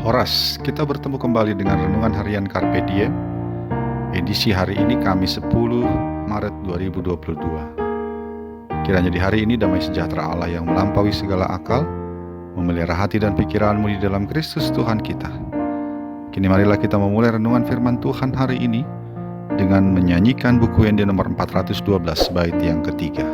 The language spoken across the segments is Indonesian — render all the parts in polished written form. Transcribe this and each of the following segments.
Horas, kita bertemu kembali dengan Renungan Harian Carpe Diem, edisi hari ini Kamis 10 Maret 2022. Kiranya di hari ini damai sejahtera Allah yang melampaui segala akal, memelihara hati dan pikiranmu di dalam Kristus Tuhan kita. Kini marilah kita memulai renungan firman Tuhan hari ini dengan menyanyikan buku yang di nomor 412 bait yang ketiga.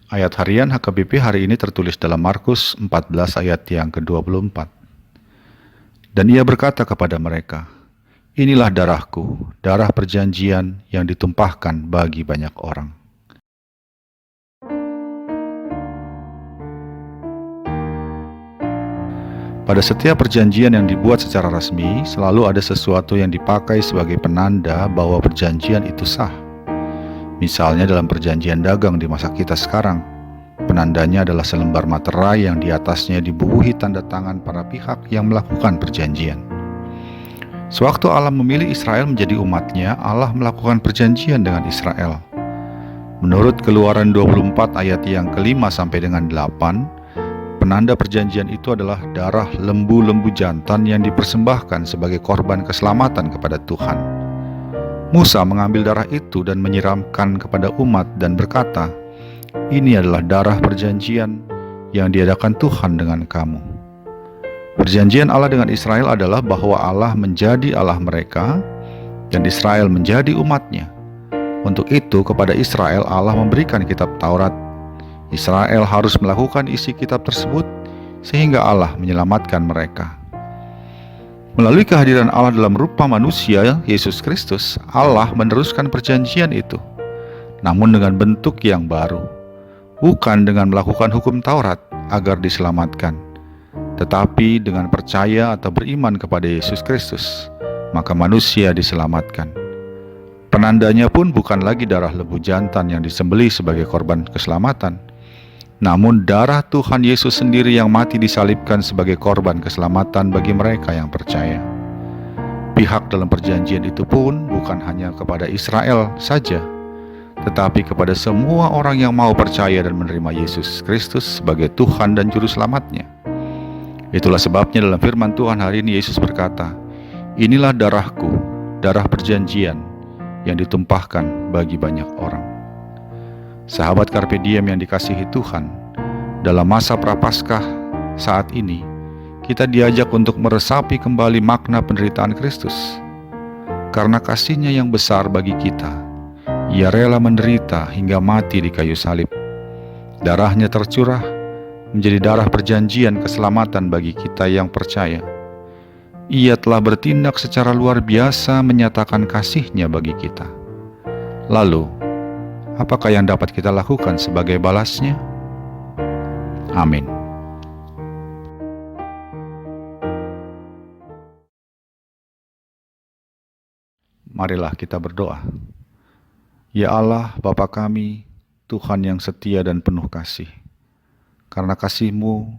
Ayat harian HKBP hari ini tertulis dalam Markus 14 ayat yang ke-24. Dan ia berkata kepada mereka, "Inilah darahku, darah perjanjian yang ditumpahkan bagi banyak orang." Pada setiap perjanjian yang dibuat secara resmi, selalu ada sesuatu yang dipakai sebagai penanda bahwa perjanjian itu sah. Misalnya dalam perjanjian dagang di masa kita sekarang, penandanya adalah selembar materai yang di atasnya dibubuhi tanda tangan para pihak yang melakukan perjanjian. Sewaktu Allah memilih Israel menjadi umatnya, Allah melakukan perjanjian dengan Israel. Menurut Keluaran 24 ayat yang ke-5 sampai dengan 8, penanda perjanjian itu adalah darah lembu-lembu jantan yang dipersembahkan sebagai korban keselamatan kepada Tuhan. Musa mengambil darah itu dan menyiramkan kepada umat dan berkata, "Ini adalah darah perjanjian yang diadakan Tuhan dengan kamu." Perjanjian Allah dengan Israel adalah bahwa Allah menjadi Allah mereka dan Israel menjadi umatnya. Untuk itu kepada Israel Allah memberikan kitab Taurat. Israel harus melakukan isi kitab tersebut sehingga Allah menyelamatkan mereka. Melalui kehadiran Allah dalam rupa manusia, Yesus Kristus, Allah meneruskan perjanjian itu, namun dengan bentuk yang baru, bukan dengan melakukan hukum Taurat agar diselamatkan, tetapi dengan percaya atau beriman kepada Yesus Kristus, maka manusia diselamatkan. Penandanya pun bukan lagi darah lembu jantan yang disembelih sebagai korban keselamatan, namun darah Tuhan Yesus sendiri yang mati disalibkan sebagai korban keselamatan bagi mereka yang percaya. Pihak dalam perjanjian itu pun bukan hanya kepada Israel saja, tetapi kepada semua orang yang mau percaya dan menerima Yesus Kristus sebagai Tuhan dan Juru Selamatnya. Itulah sebabnya dalam firman Tuhan hari ini Yesus berkata, "Inilah darahku, darah perjanjian yang ditumpahkan bagi banyak orang." Sahabat Carpe Diem yang dikasihi Tuhan, dalam masa Prapaskah saat ini, kita diajak untuk meresapi kembali makna penderitaan Kristus. Karena kasih-Nya yang besar bagi kita, Ia rela menderita hingga mati di kayu salib. Darah-Nya tercurah menjadi darah perjanjian keselamatan bagi kita yang percaya. Ia telah bertindak secara luar biasa menyatakan kasih-Nya bagi kita. Lalu, apakah yang dapat kita lakukan sebagai balasnya? Amin. Marilah kita berdoa. Ya Allah, Bapa kami, Tuhan yang setia dan penuh kasih. Karena kasih-Mu,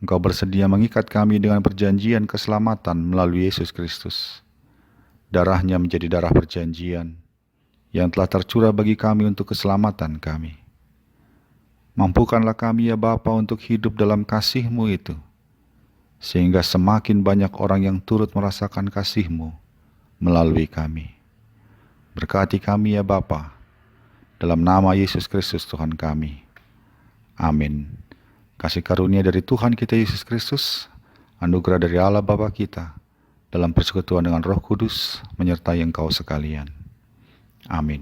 Engkau bersedia mengikat kami dengan perjanjian keselamatan melalui Yesus Kristus. Darahnya menjadi darah perjanjian yang telah tercurah bagi kami untuk keselamatan kami. Mampukanlah kami ya Bapa untuk hidup dalam kasih-Mu itu, sehingga semakin banyak orang yang turut merasakan kasih-Mu melalui kami. Berkati kami ya Bapa, dalam nama Yesus Kristus Tuhan kami. Amin. Kasih karunia dari Tuhan kita Yesus Kristus, anugerah dari Allah Bapa kita, dalam persekutuan dengan Roh Kudus, menyertai engkau sekalian. Amin.